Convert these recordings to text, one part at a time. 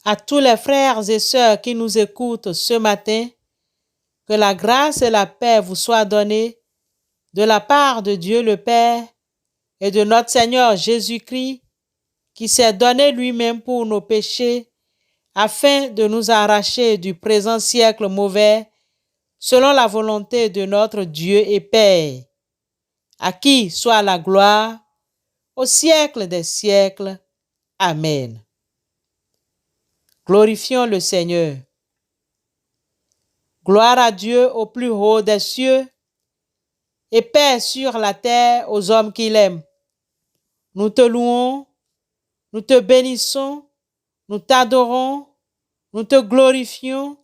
À tous les frères et sœurs qui nous écoutent ce matin, que la grâce et la paix vous soient données de la part de Dieu le Père et de notre Seigneur Jésus-Christ, qui s'est donné lui-même pour nos péchés, afin de nous arracher du présent siècle mauvais, selon la volonté de notre Dieu et Père, à qui soit la gloire au siècle des siècles. Amen. Glorifions le Seigneur. Gloire à Dieu au plus haut des cieux et paix sur la terre aux hommes qu'il aime. Nous te louons, nous te bénissons, nous t'adorons, nous te glorifions,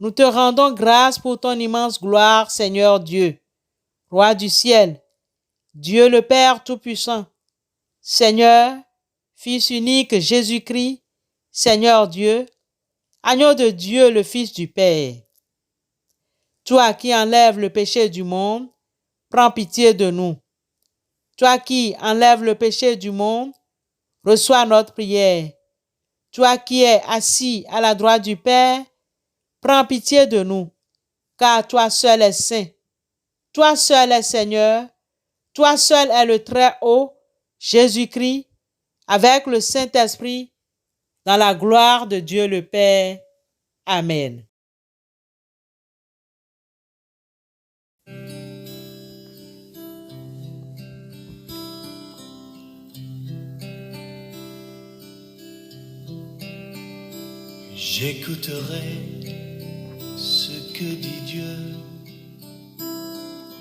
nous te rendons grâce pour ton immense gloire, Seigneur Dieu, Roi du ciel, Dieu le Père Tout-Puissant, Seigneur, Fils unique Jésus-Christ, Seigneur Dieu, Agneau de Dieu, le Fils du Père. Toi qui enlèves le péché du monde, prends pitié de nous. Toi qui enlèves le péché du monde, reçois notre prière. Toi qui es assis à la droite du Père, prends pitié de nous, car toi seul es saint. Toi seul es Seigneur. Toi seul es le Très-Haut, Jésus-Christ, avec le Saint-Esprit, dans la gloire de Dieu le Père. Amen. J'écouterai ce que dit Dieu,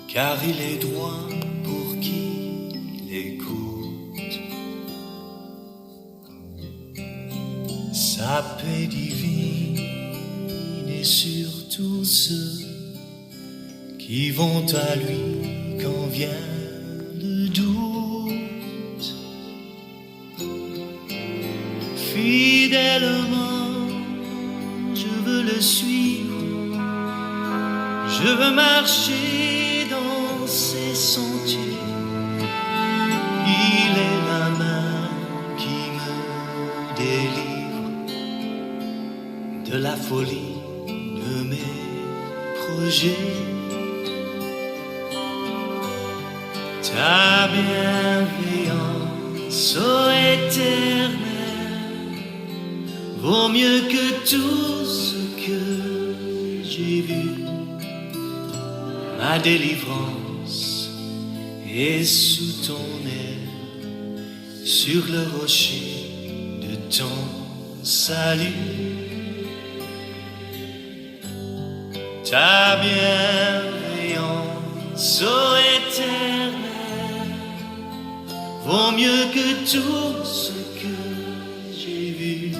car il est droit pour qui l'écoute. Sa paix divine est sur tous ceux qui vont à lui quand vient le doute. Fidèlement le suivre, je veux marcher dans ses sentiers. Il est la main qui me délivre de la folie de mes projets. Ta bienveillance, ô Éternel, vaut mieux que tout ce que j'ai vu. Ma délivrance est sous ton aile, sur le rocher de ton salut. Ta bienveillance, ô Éternel, vaut mieux que tout ce que j'ai vu.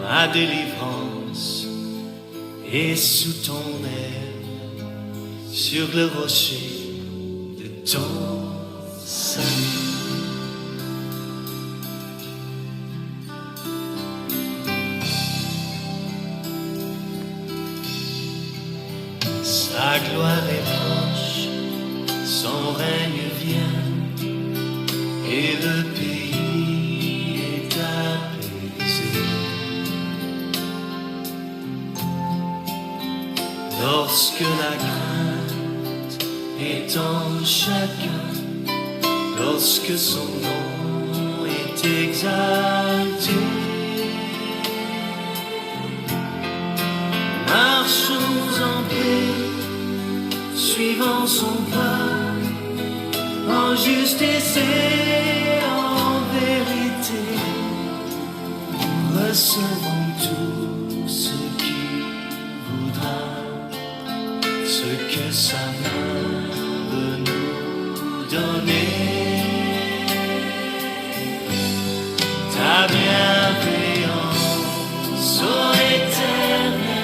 Ma délivrance est sous ton aile, sur le rocher de ton salut. Sa gloire est proche, son règne vient, et le pays est apaisé. Lorsque la crainte est en chacun, lorsque son nom est exalté, marchons en paix, suivant son pas, en justice et en vérité, recevons tout ce qu'il voudra, ce que sa main veut nous donner. Ta bienveillance, ô Éternel,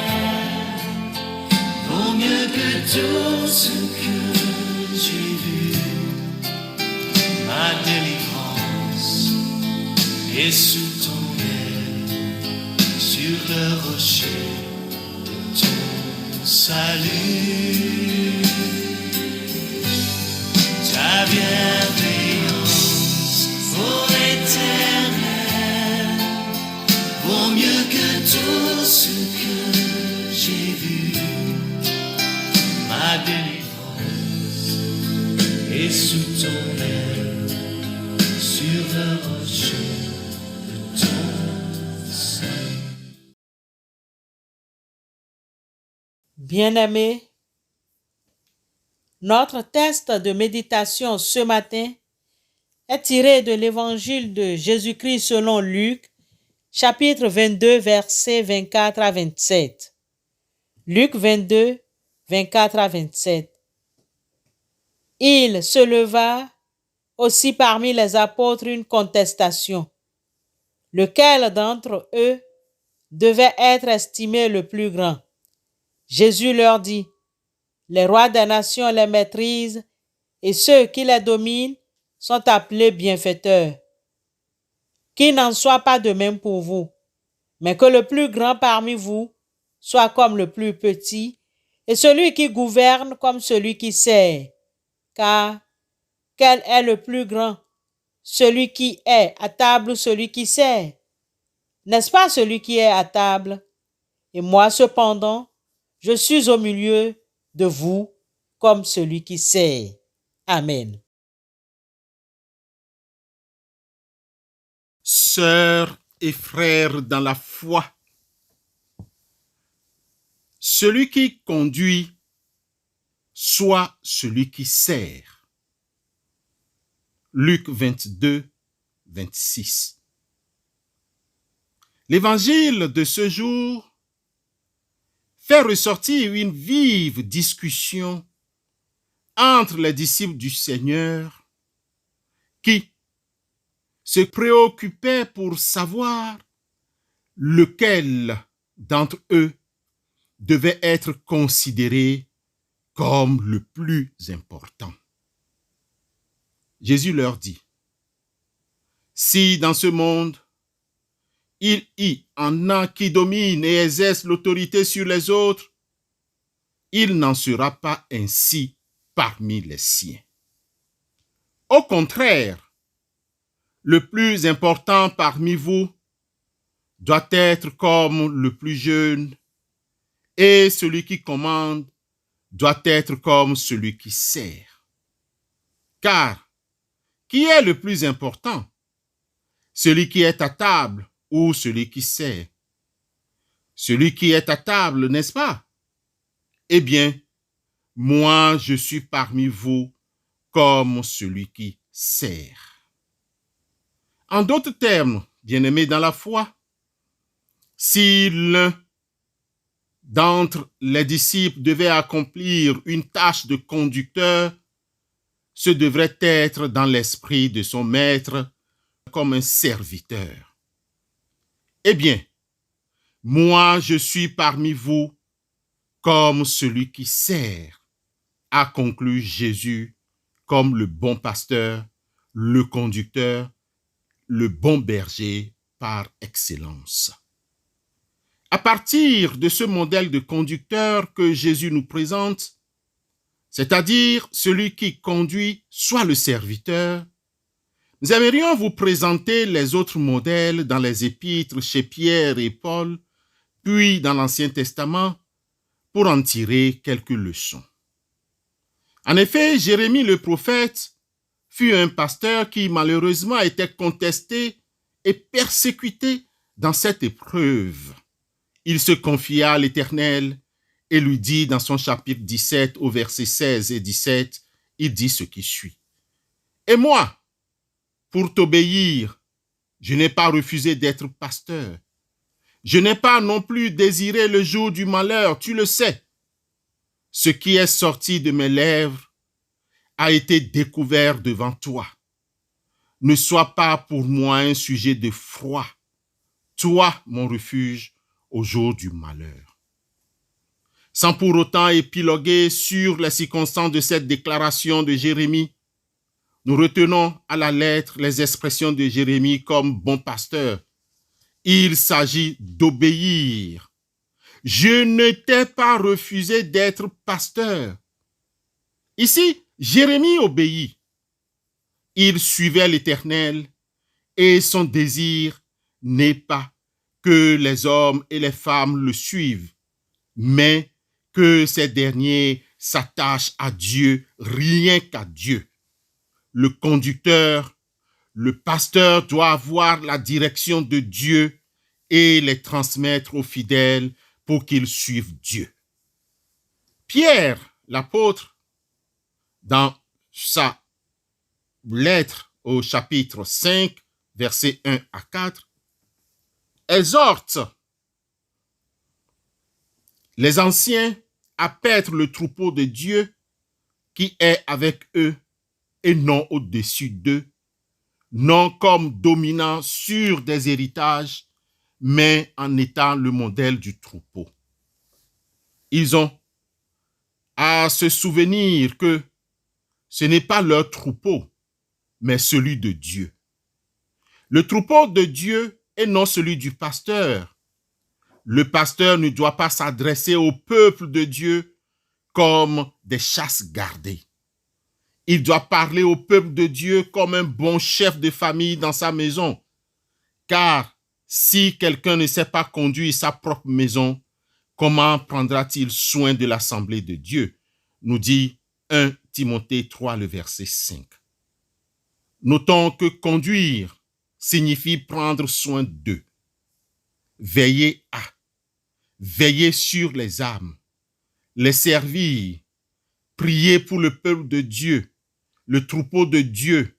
vaut mieux que tout ce que j'ai vu. Ma délivrance est sous ton aile, sur le rocher de ton salut. Ta bienveillance, ô Éternel, vaut mieux que tout ce que j'ai vu. Ma délivrance est sous ton aile, sur le rocher de ton sein. Bien-aimés, notre texte de méditation ce matin est tiré de l'évangile de Jésus-Christ selon Luc, chapitre 22, versets 24 à 27. Luc 22, 24 à 27. Il se leva aussi parmi les apôtres une contestation. Lequel d'entre eux devait être estimé le plus grand? Jésus leur dit, les rois des nations les maîtrisent et ceux qui les dominent sont appelés bienfaiteurs. Qu'il n'en soit pas de même pour vous, mais que le plus grand parmi vous soit comme le plus petit, et celui qui gouverne comme celui qui sert. Car quel est le plus grand, celui qui est à table ou celui qui sert? N'est-ce pas celui qui est à table? Et moi cependant, je suis au milieu de vous comme celui qui sert. Amen. Sœurs et frères dans la foi, celui qui conduit soit celui qui sert. Luc 22, 26. L'évangile de ce jour fait ressortir une vive discussion entre les disciples du Seigneur qui se préoccupaient pour savoir lequel d'entre eux devait être considéré comme le plus important. Jésus leur dit, si dans ce monde, il y en a qui dominent et exercent l'autorité sur les autres, il n'en sera pas ainsi parmi les siens. Au contraire, le plus important parmi vous doit être comme le plus jeune, et celui qui commande doit être comme celui qui sert. Car, qui est le plus important? Celui qui est à table ou celui qui sert? Celui qui est à table, n'est-ce pas? Eh bien, moi, je suis parmi vous comme celui qui sert. En d'autres termes, bien-aimés dans la foi, si l'un d'entre les disciples devait accomplir une tâche de conducteur, ce devrait être dans l'esprit de son maître comme un serviteur. Eh bien, moi, je suis parmi vous comme celui qui sert, a conclu Jésus comme le bon pasteur, le conducteur, le bon berger par excellence. À partir de ce modèle de conducteur que Jésus nous présente, c'est-à-dire celui qui conduit soit le serviteur, nous aimerions vous présenter les autres modèles dans les épîtres chez Pierre et Paul, puis dans l'Ancien Testament, pour en tirer quelques leçons. En effet, Jérémie le prophète fut un pasteur qui malheureusement était contesté et persécuté dans cette épreuve. Il se confia à l'Éternel et lui dit dans son chapitre 17 au verset 16 et 17, il dit ce qui suit. « Et moi, pour t'obéir, je n'ai pas refusé d'être pasteur. Je n'ai pas non plus désiré le jour du malheur, tu le sais. Ce qui est sorti de mes lèvres a été découvert devant toi. Ne sois pas pour moi un sujet de froid, toi, mon refuge, au jour du malheur. » Sans pour autant épiloguer sur les circonstances de cette déclaration de Jérémie, nous retenons à la lettre les expressions de Jérémie comme bon pasteur. Il s'agit d'obéir. Je ne t'ai pas refusé d'être pasteur. Ici, Jérémie obéit. Il suivait l'Éternel et son désir n'est pas que les hommes et les femmes le suivent, mais que ces derniers s'attachent à Dieu, rien qu'à Dieu. Le conducteur, le pasteur doit avoir la direction de Dieu et les transmettre aux fidèles pour qu'ils suivent Dieu. Pierre, l'apôtre, dans sa lettre au chapitre 5, versets 1 à 4, exhorte les anciens à paître le troupeau de Dieu qui est avec eux et non au-dessus d'eux, non comme dominant sur des héritages, mais en étant le modèle du troupeau. Ils ont à se souvenir que ce n'est pas leur troupeau, mais celui de Dieu. Le troupeau de Dieu est non celui du pasteur. Le pasteur ne doit pas s'adresser au peuple de Dieu comme des chasses gardées. Il doit parler au peuple de Dieu comme un bon chef de famille dans sa maison. Car si quelqu'un ne sait pas conduire sa propre maison, comment prendra-t-il soin de l'assemblée de Dieu? Nous dit 1 Timothée 3, le verset 5. Notons que conduire signifie prendre soin d'eux. Veiller à, veiller sur les âmes, les servir, prier pour le peuple de Dieu, le troupeau de Dieu,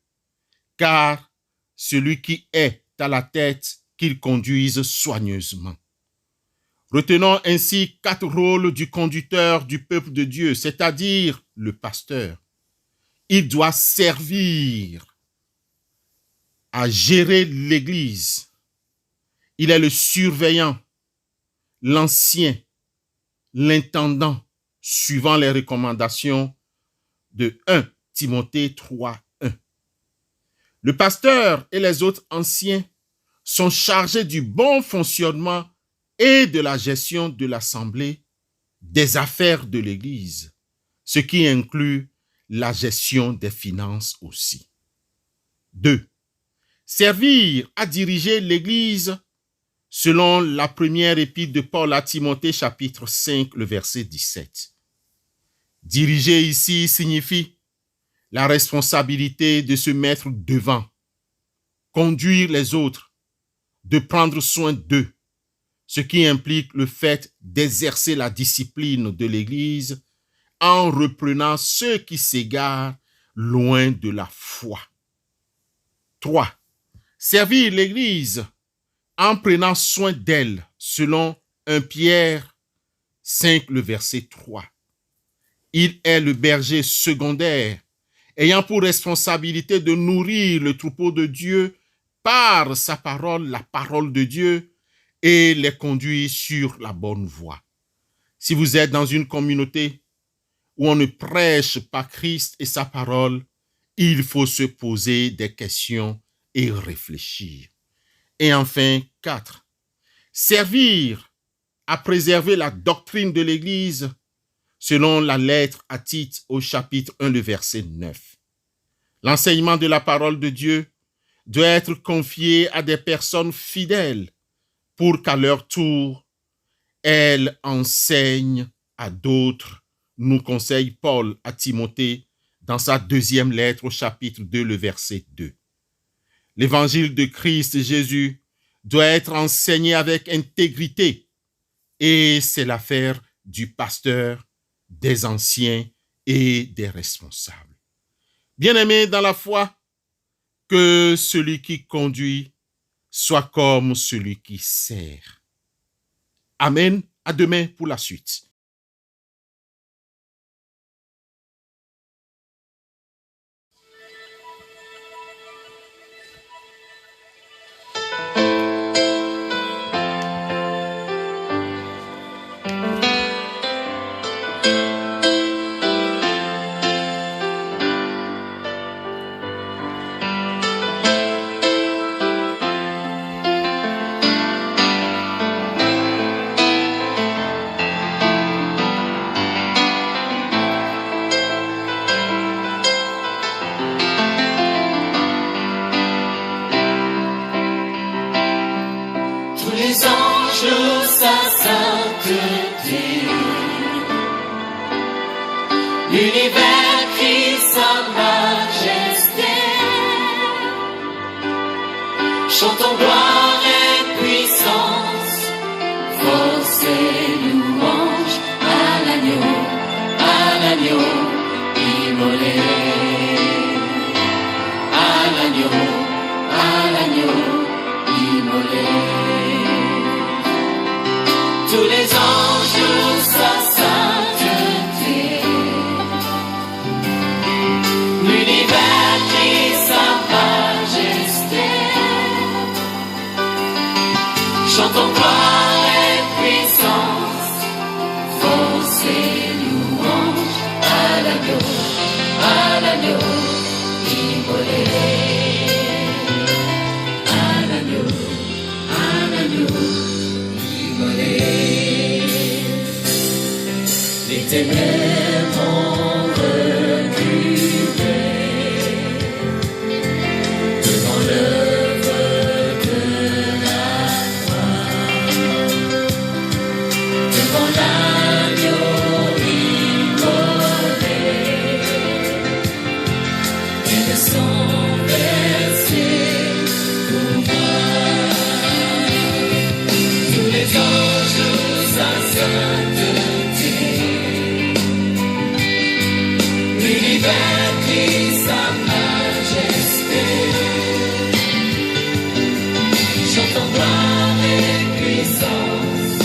car celui qui est à la tête, qu'il conduise soigneusement. Retenons ainsi 4 rôles du conducteur du peuple de Dieu, c'est-à-dire le pasteur. Il doit servir à gérer l'Église. Il est le surveillant, l'ancien, l'intendant, suivant les recommandations de 1 Timothée 3, 1. Le pasteur et les autres anciens sont chargés du bon fonctionnement et de la gestion de l'assemblée, des affaires de l'Église, ce qui inclut la gestion des finances aussi. 2. Servir à diriger l'Église selon la première épître de Paul à Timothée, chapitre 5, le verset 17. Diriger ici signifie la responsabilité de se mettre devant, conduire les autres, de prendre soin d'eux, ce qui implique le fait d'exercer la discipline de l'Église en reprenant ceux qui s'égarent loin de la foi. 3. Servir l'Église en prenant soin d'elle, selon 1 Pierre 5, le verset 3. Il est le berger secondaire, ayant pour responsabilité de nourrir le troupeau de Dieu par sa parole, la parole de Dieu, et les conduire sur la bonne voie. Si vous êtes dans une communauté où on ne prêche pas Christ et sa parole, il faut se poser des questions et réfléchir. Et enfin, 4. Servir à préserver la doctrine de l'Église selon la lettre à Tite au chapitre 1, le verset 9. L'enseignement de la parole de Dieu doit être confié à des personnes fidèles pour qu'à leur tour, elles enseignent à d'autres, nous conseille Paul à Timothée dans sa 2e lettre au chapitre 2, le verset 2. L'évangile de Christ Jésus doit être enseigné avec intégrité et c'est l'affaire du pasteur, des anciens et des responsables. Bien-aimés dans la foi, que celui qui conduit soit comme celui qui sert. Amen. À demain pour la suite. Tous les anges louent sa sainteté. L'univers crie sa majesté. Chantons gloire et puissance, force et louange à l'agneau immolé. À l'agneau immolé. Tous les anges louent sa sainteté. L'univers crie sa majesté. Chantons gloire et puissance, force et louange à l'agneau immolé. À l'agneau immolé. Les ténèbres ont reculé devant l'œuvre de la croix, devant l'agneau immolé et le sang versé pour moi. Tous les anges louent sa sainteté. L'univers crie sa majesté. Chantons gloire et puissance,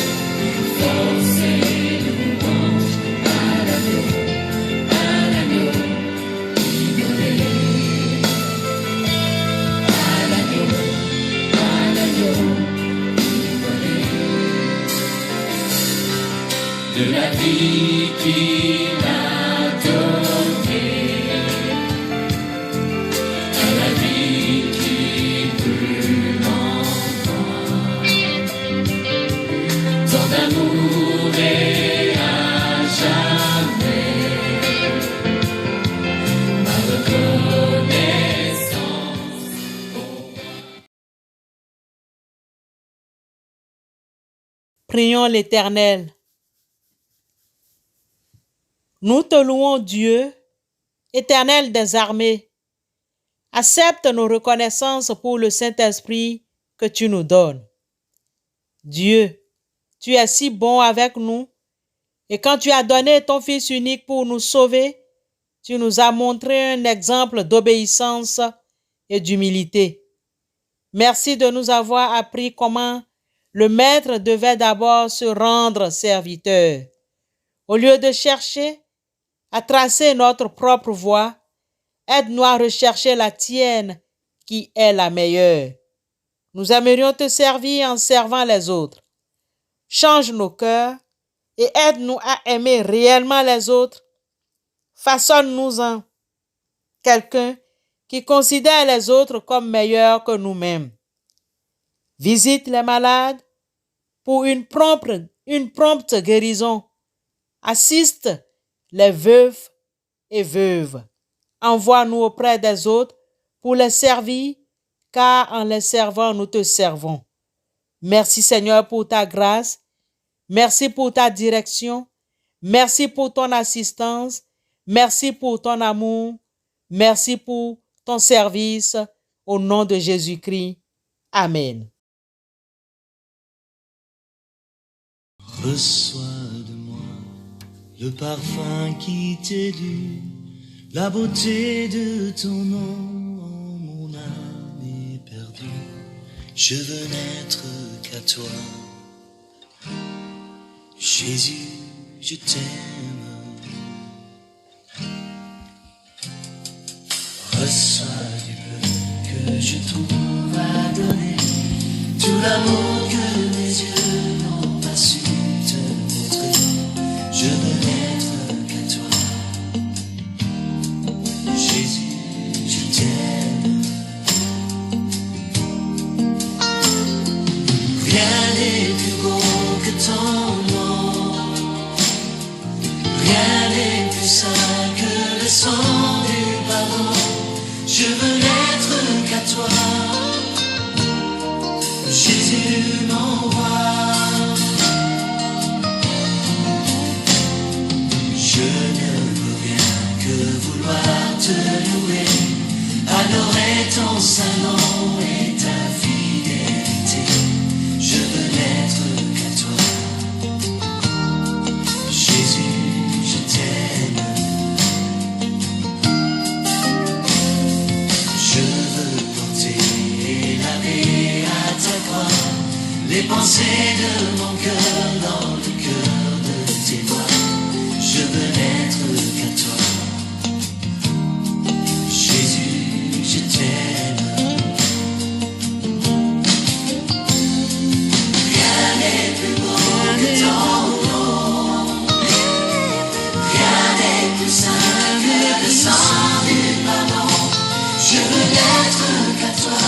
force et louange à l'agneau immolé. À l'agneau immolé. De la vie qu'il a donnée à la vie qui brûle en moi, tant d'amour et à jamais ma reconnaissance pour moi. Prions l'Éternel. Nous te louons, Dieu, Éternel des armées. Accepte nos reconnaissances pour le Saint-Esprit que tu nous donnes. Dieu, tu es si bon avec nous, et quand tu as donné ton Fils unique pour nous sauver, tu nous as montré un exemple d'obéissance et d'humilité. Merci de nous avoir appris comment le Maître devait d'abord se rendre serviteur. Au lieu de chercher à tracer notre propre voie, aide-nous à rechercher la tienne qui est la meilleure. Nous aimerions te servir en servant les autres. Change nos cœurs et aide-nous à aimer réellement les autres. Façonne-nous en quelqu'un qui considère les autres comme meilleurs que nous-mêmes. Visite les malades pour une prompte guérison. Assiste les veufs et veuves. Envoie-nous auprès des autres pour les servir, car en les servant, nous te servons. Merci Seigneur pour ta grâce. Merci pour ta direction. Merci pour ton assistance. Merci pour ton amour. Merci pour ton service. Au nom de Jésus-Christ. Amen. Reçois de moi le parfum qui t'est dû, la beauté de ton nom, oh, mon âme est perdue. Je veux n'être qu'à toi, Jésus, je t'aime. Reçois du peu que je trouve à donner, tout l'amour que mes yeux n'ont pas su te montrer. Je veux n'être qu'à toi, Jésus, je t'aime. Rien n'est plus beau que ton nom, rien n'est plus saint que le sang du pardon. Je veux n'être qu'à toi, Jésus, mon voir. Je ne veux rien que vouloir te louer, adorer ton saint nom et ta fidélité. Je veux n'être qu'à toi. Jésus, je t'aime. Je veux porter et laver à ta croix les pensées de mon cœur dans le cœur de tes voix. Je veux n'être qu'à toi. Jésus, je t'aime. Rien n'est plus beau que ton nom. Rien n'est plus saint que le sang du pardon. Je veux n'être qu'à toi.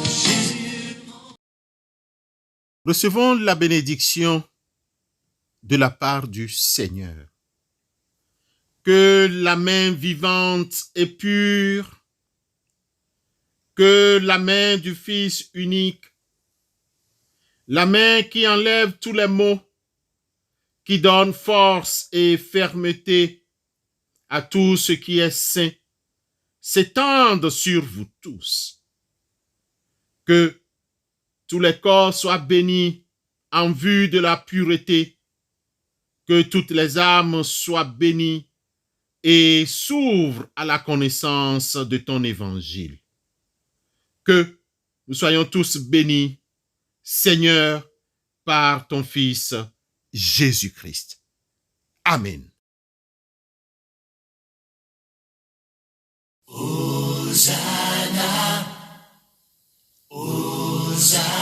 Jésus. Recevons la bénédiction de la part du Seigneur. Que la main vivante et pure, que la main du Fils unique, la main qui enlève tous les maux, qui donne force et fermeté à tout ce qui est saint, s'étende sur vous tous. Que tous les corps soient bénis en vue de la pureté, que toutes les âmes soient bénies et s'ouvrent à la connaissance de ton évangile. Que nous soyons tous bénis, Seigneur, par ton Fils Jésus-Christ. Amen. Hosanna, Hosanna.